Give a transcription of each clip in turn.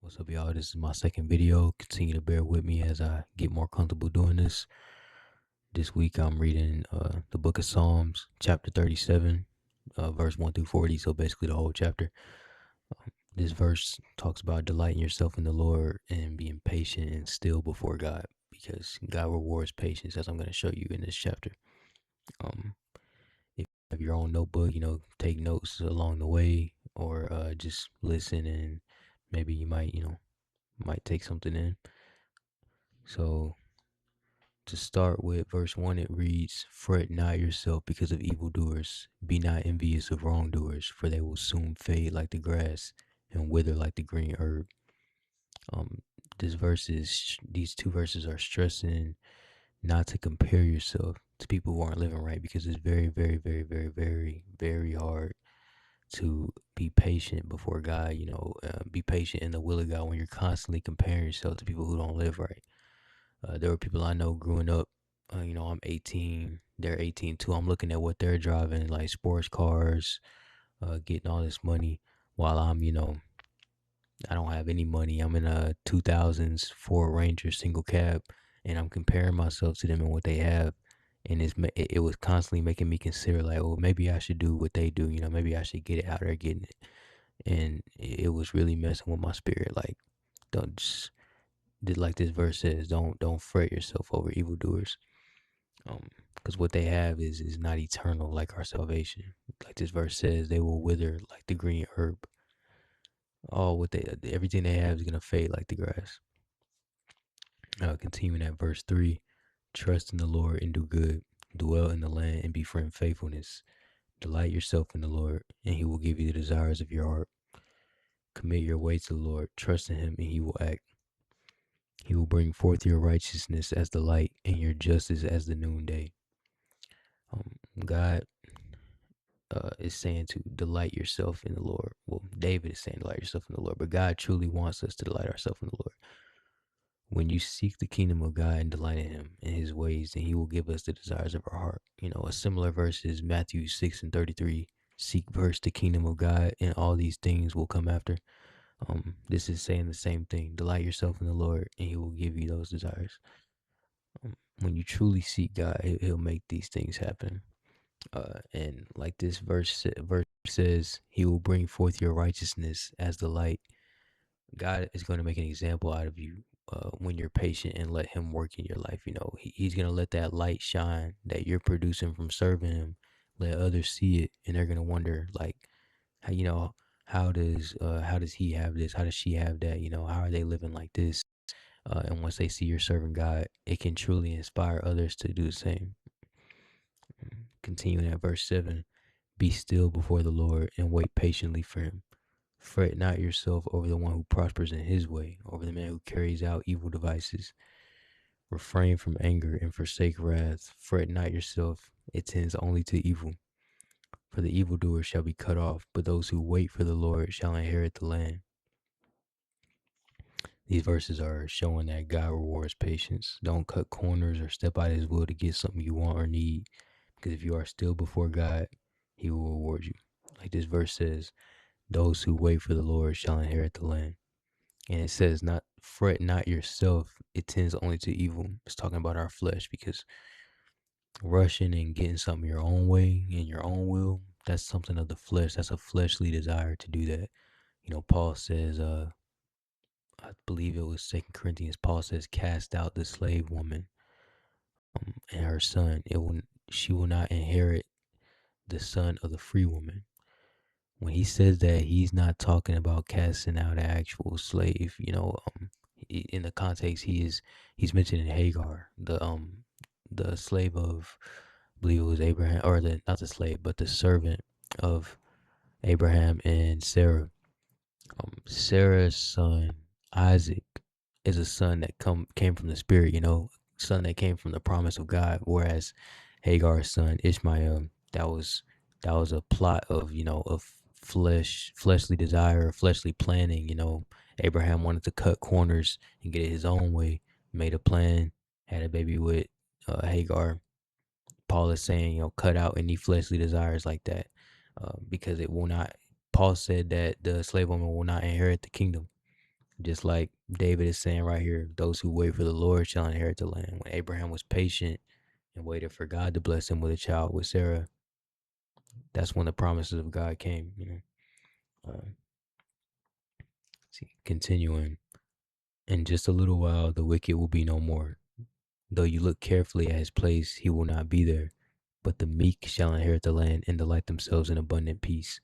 What's up, y'all? This is my second video. Continue to bear with me as I get more comfortable doing this. This week I'm reading the book of Psalms, chapter 37, verse 1 through 40. So basically the whole chapter. This verse talks about delighting yourself in the Lord and being patient and still before God, because God rewards patience, as I'm going to show you in this chapter. If you have your own notebook, take notes along the way, or just listen, and maybe you might take something in. So to start with verse 1, it reads, "Fret not yourself because of evildoers. Be not envious of wrongdoers, for they will soon fade like the grass and wither like the green herb." Um, these two verses are stressing not to compare yourself to people who aren't living right, because it's very, very, very, very, very, very hard to be patient before God. Be patient in the will of God when you're constantly comparing yourself to people who don't live right. There were people I know growing up. I'm 18. They're 18 too. I'm looking at what they're driving, like sports cars, getting all this money, while I don't have any money. I'm in a 2000s Ford Ranger single cab, and I'm comparing myself to them and what they have. And it was constantly making me consider, like, well, maybe I should do what they do. Maybe I should get it how they're getting it. And it was really messing with my spirit. Like, don't just like this verse says, don't fret yourself over evildoers, because what they have is not eternal, like our salvation. Like this verse says, they will wither like the green herb. All what they everything they have is gonna fade like the grass. Continuing at verse 3, trust in the Lord and do good, dwell in the land and befriend faithfulness. Delight yourself in the Lord, and He will give you the desires of your heart. Commit your way to the Lord, trust in Him, and He will act. He will bring forth your righteousness as the light and your justice as the noonday. God is saying to delight yourself in the Lord. Well, David is saying delight yourself in the Lord, but God truly wants us to delight ourselves in the Lord. When you seek the kingdom of God and delight in Him and His ways, then He will give us the desires of our heart. A similar verse is Matthew 6:33. Seek first the kingdom of God, and all these things will come after. This is saying the same thing. Delight yourself in the Lord, and He will give you those desires. When you truly seek God, He'll make these things happen. And like this verse says, He will bring forth your righteousness as the light. God is going to make an example out of you when you're patient and let Him work in your life. He's going to let that light shine that you're producing from serving Him. Let others see it, and they're going to wonder, like, how does he have this? How does she have that? How are they living like this? And once they see you're serving God, it can truly inspire others to do the same. Continuing at verse 7, be still before the Lord and wait patiently for Him. Fret not yourself over the one who prospers in his way, over the man who carries out evil devices. Refrain from anger and forsake wrath. Fret not yourself, it tends only to evil. For the evildoer shall be cut off, but those who wait for the Lord shall inherit the land. These verses are showing that God rewards patience. Don't cut corners or step out of His will to get something you want or need, because if you are still before God, He will reward you. Like this verse says, those who wait for the Lord shall inherit the land. And it says, not fret not yourself, it tends only to evil. It's talking about our flesh, because rushing and getting something your own way in your own will, that's something of the flesh. That's a fleshly desire to do that. Paul says, I believe it was 2 Corinthians, Paul says, cast out the slave woman and her son. She will not inherit the son of the free woman. When he says that, he's not talking about casting out an actual slave. In the context, he's mentioning Hagar, the slave of, I believe it was Abraham, or the not the slave, but the servant of Abraham and Sarah. Sarah's son Isaac is a son that came from the spirit, son that came from the promise of God, whereas Hagar's son Ishmael, that was a plot of fleshly desire, fleshly planning. Abraham wanted to cut corners and get it his own way, made a plan, had a baby with Hagar. Paul is saying, cut out any fleshly desires like that, because it will not. Paul said that the slave woman will not inherit the kingdom. Just like David is saying right here, those who wait for the Lord shall inherit the land. When Abraham was patient and waited for God to bless him with a child with Sarah, that's when the promises of God came. See, continuing. In just a little while, the wicked will be no more. Though you look carefully at his place, he will not be there. But the meek shall inherit the land and delight themselves in abundant peace.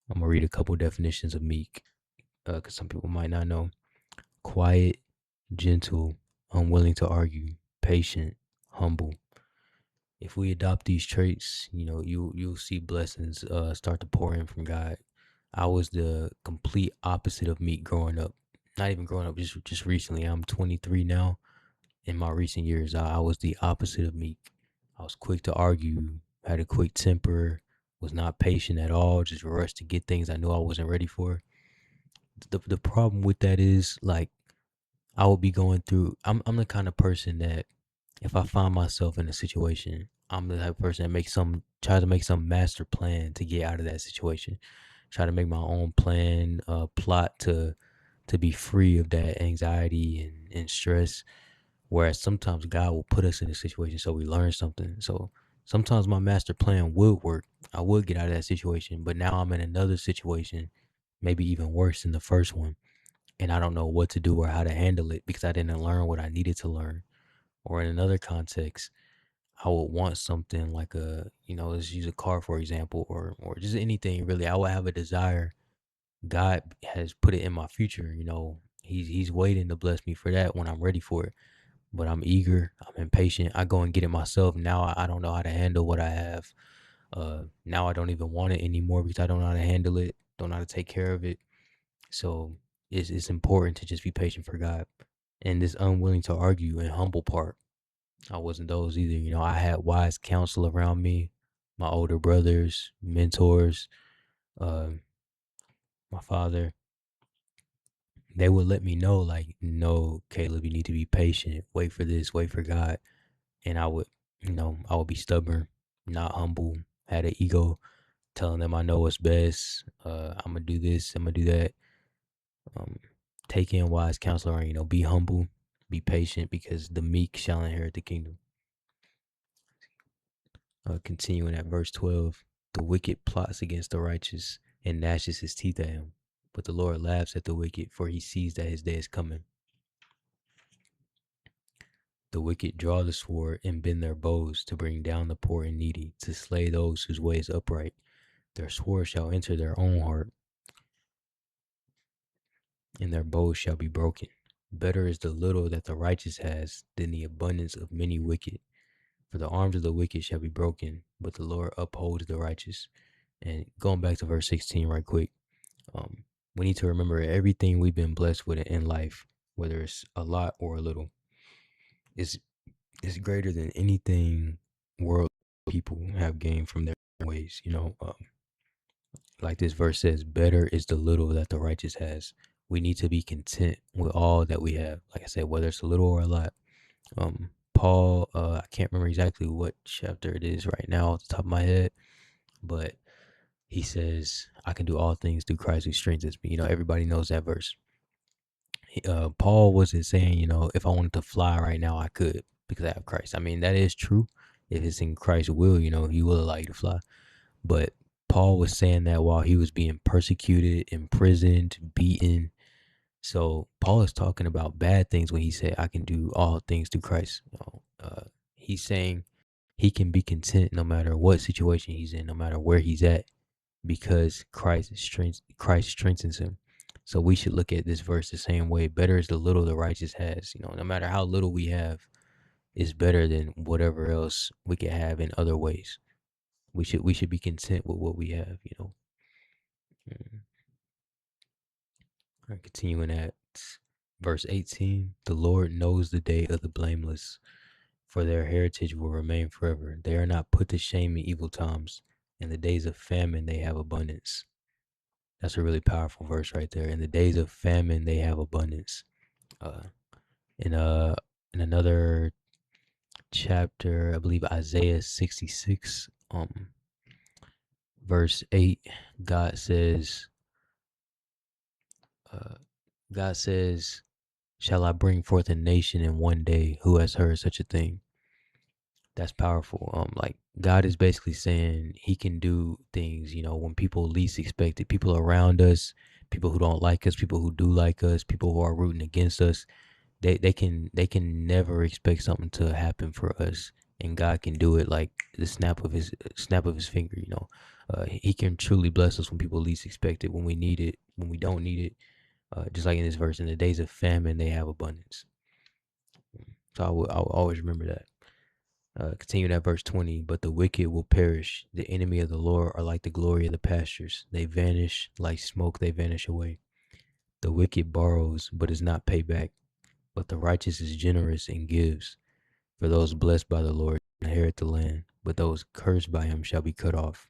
I'm going to read a couple definitions of meek because some people might not know. Quiet, gentle, unwilling to argue, patient, humble. If we adopt these traits, you'll see blessings start to pour in from God. I was the complete opposite of meek growing up. Not even growing up, just recently. I'm 23 now. In my recent years, I was the opposite of meek. I was quick to argue, had a quick temper, was not patient at all, just rushed to get things I knew I wasn't ready for. The problem with that is like I will be going through. I'm the kind of person that if I find myself in a situation, I'm the type of person that try to make some master plan to get out of that situation. Try to make my own plan, plot to be free of that anxiety and stress. Whereas sometimes God will put us in a situation so we learn something. So sometimes my master plan would work. I would get out of that situation, but now I'm in another situation, maybe even worse than the first one, and I don't know what to do or how to handle it because I didn't learn what I needed to learn. Or in another context, I would want something like let's use a car for example, or just anything really. I would have a desire. God has put it in my future. He's waiting to bless me for that when I'm ready for it. But I'm eager. I'm impatient. I go and get it myself. Now I don't know how to handle what I have. Now I don't even want it anymore because I don't know how to handle it. Don't know how to take care of it. So it's important to just be patient for God. And this unwilling to argue and humble part, I wasn't those either. I had wise counsel around me, my older brothers, mentors, uh, my father. They would let me know, like, no, Caleb, you need to be patient. Wait for this, wait for God. And I would be stubborn, not humble, had an ego, telling them I know what's best. I'm gonna do this, I'm gonna do that. Um, take in wise counsel, and be humble, be patient, because the meek shall inherit the kingdom. Continuing at verse 12, the wicked plots against the righteous and gnashes his teeth at him, but the Lord laughs at the wicked, for he sees that his day is coming. The wicked draw the sword and bend their bows to bring down the poor and needy, to slay those whose way is upright. Their sword shall enter their own heart, and their bows shall be broken. Better is the little that the righteous has than the abundance of many wicked. For the arms of the wicked shall be broken, but the Lord upholds the righteous. And going back to verse 16 right quick, we need to remember everything we've been blessed with in life, whether it's a lot or a little, is greater than anything world people have gained from their ways. Like this verse says, better is the little that the righteous has. We need to be content with all that we have. Like I said, whether it's a little or a lot. Paul, I can't remember exactly what chapter it is right now off the top of my head, but he says, I can do all things through Christ who strengthens me. Everybody knows that verse. Paul wasn't saying, if I wanted to fly right now, I could because I have Christ. I mean, that is true. If it's in Christ's will, he will allow you to fly. But Paul was saying that while he was being persecuted, imprisoned, beaten. So Paul is talking about bad things when he said, I can do all things through Christ. He's saying he can be content no matter what situation he's in, no matter where he's at, because Christ strengthens him. So we should look at this verse the same way. Better is the little the righteous has. No matter how little we have, is better than whatever else we could have in other ways. We should be content with what we have. Continuing at verse 18, the Lord knows the day of the blameless, for their heritage will remain forever. They are not put to shame in evil times. In the days of famine, they have abundance. That's a really powerful verse right there. In the days of famine, they have abundance. Uh, in another chapter, I believe Isaiah 66, verse 8, God says, Uh, God says, "Shall I bring forth a nation in one day? Who has heard such a thing?" That's powerful. Like God is basically saying He can do things, when people least expect it. People around us, people who don't like us, people who do like us, people who are rooting against us. They can never expect something to happen for us, and God can do it like the snap of His finger. He can truly bless us when people least expect it, when we need it, when we don't need it. Just like in this verse, in the days of famine, they have abundance. So I will always remember that. Continuing at verse 20, but the wicked will perish. The enemy of the Lord are like the glory of the pastures. They vanish like smoke, they vanish away. The wicked borrows, but is not paid back. But the righteous is generous and gives. For those blessed by the Lord inherit the land, but those cursed by him shall be cut off.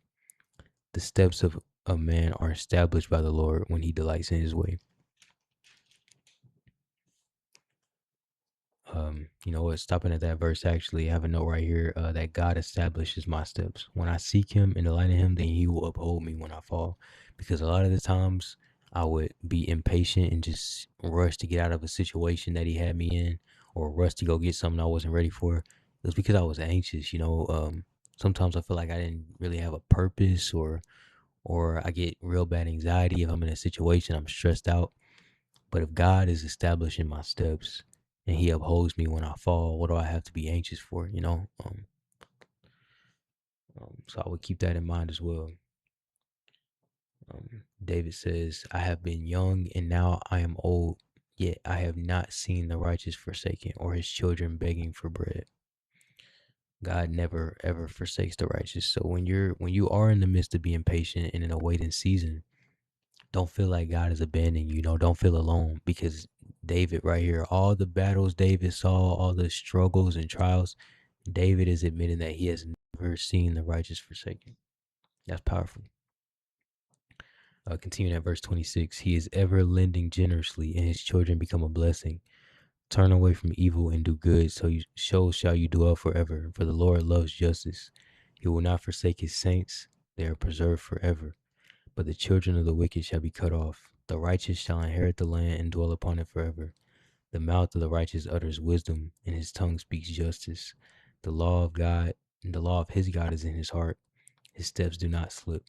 The steps of a man are established by the Lord when he delights in his way. You know what? Stopping at that verse, actually, I have a note right here that God establishes my steps. When I seek Him and delight in Him, then He will uphold me when I fall. Because a lot of the times I would be impatient and just rush to get out of a situation that He had me in, or rush to go get something I wasn't ready for. It was because I was anxious. Sometimes I feel like I didn't really have a purpose, or I get real bad anxiety if I'm in a situation. I'm stressed out. But if God is establishing my steps and He upholds me when I fall, what do I have to be anxious for? So I would keep that in mind as well. David says, "I have been young and now I am old, yet I have not seen the righteous forsaken or his children begging for bread." God never ever forsakes the righteous. So when you are in the midst of being patient and in a waiting season, don't feel like God is abandoning you. Don't feel alone, because David right here, all the battles David saw, all the struggles and trials, David is admitting that he has never seen the righteous forsaken. That's powerful. Continuing at verse 26, he is ever lending generously, and his children become a blessing. Turn away from evil and do good, so shall you dwell forever. For the Lord loves justice. He will not forsake his saints; they are preserved forever. But the children of the wicked shall be cut off. The righteous shall inherit the land and dwell upon it forever. The mouth of the righteous utters wisdom, and his tongue speaks justice. The law of God, and the law of his God is in his heart. His steps do not slip.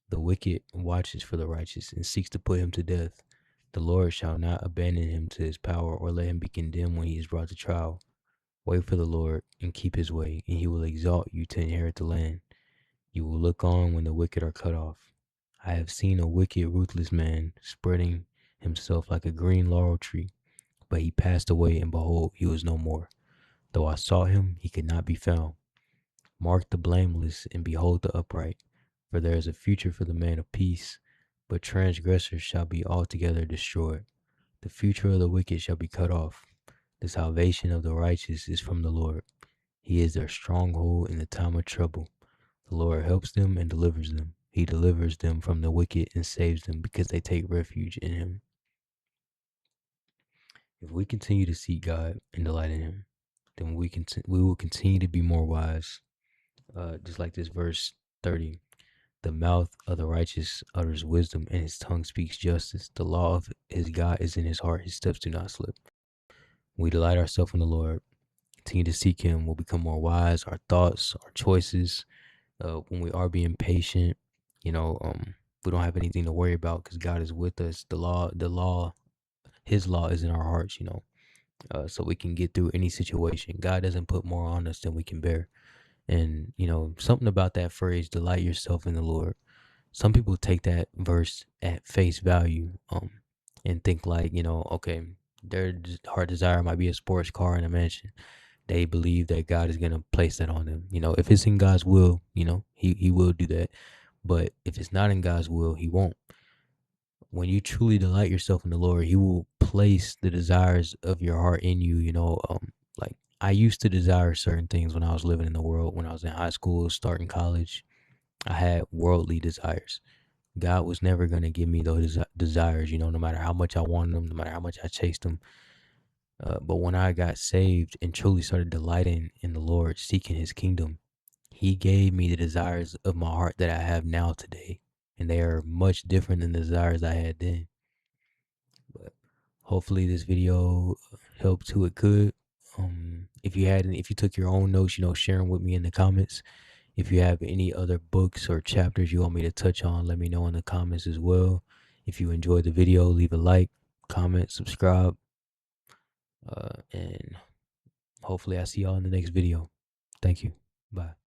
The wicked watches for the righteous and seeks to put him to death. The Lord shall not abandon him to his power, or let him be condemned when he is brought to trial. Wait for the Lord and keep his way, and he will exalt you to inherit the land. You will look on when the wicked are cut off. I have seen a wicked, ruthless man spreading himself like a green laurel tree, but he passed away, and behold, he was no more. Though I sought him, he could not be found. Mark the blameless and behold the upright, for there is a future for the man of peace, but transgressors shall be altogether destroyed. The future of the wicked shall be cut off. The salvation of the righteous is from the Lord. He is their stronghold in the time of trouble. The Lord helps them and delivers them. He delivers them from the wicked and saves them because they take refuge in him. If we continue to seek God and delight in him, then we will continue to be more wise. Just like this verse 30. The mouth of the righteous utters wisdom, and his tongue speaks justice. The law of his God is in his heart. His steps do not slip. We delight ourselves in the Lord. Continue to seek him. We'll become more wise. Our thoughts, our choices, when we are being patient, you know, we don't have anything to worry about because God is with us. His law is in our hearts, so we can get through any situation. God doesn't put more on us than we can bear. And, something about that phrase, delight yourself in the Lord. Some people take that verse at face value, and think like, okay, their heart desire might be a sports car and a mansion. They believe that God is going to place that on them. If it's in God's will, he will do that. But if it's not in God's will, he won't. When you truly delight yourself in the Lord, he will place the desires of your heart in you. Like I used to desire certain things when I was living in the world, when I was in high school, starting college. I had worldly desires. God was never going to give me those desires, no matter how much I wanted them, no matter how much I chased them. But when I got saved and truly started delighting in the Lord, seeking his kingdom, he gave me the desires of my heart that I have now today. And they are much different than the desires I had then. Hopefully this video helped who it could. If you took your own notes, share them with me in the comments. If you have any other books or chapters you want me to touch on, let me know in the comments as well. If you enjoyed the video, leave a like, comment, subscribe, and hopefully I see y'all in the next video. Thank you. Bye.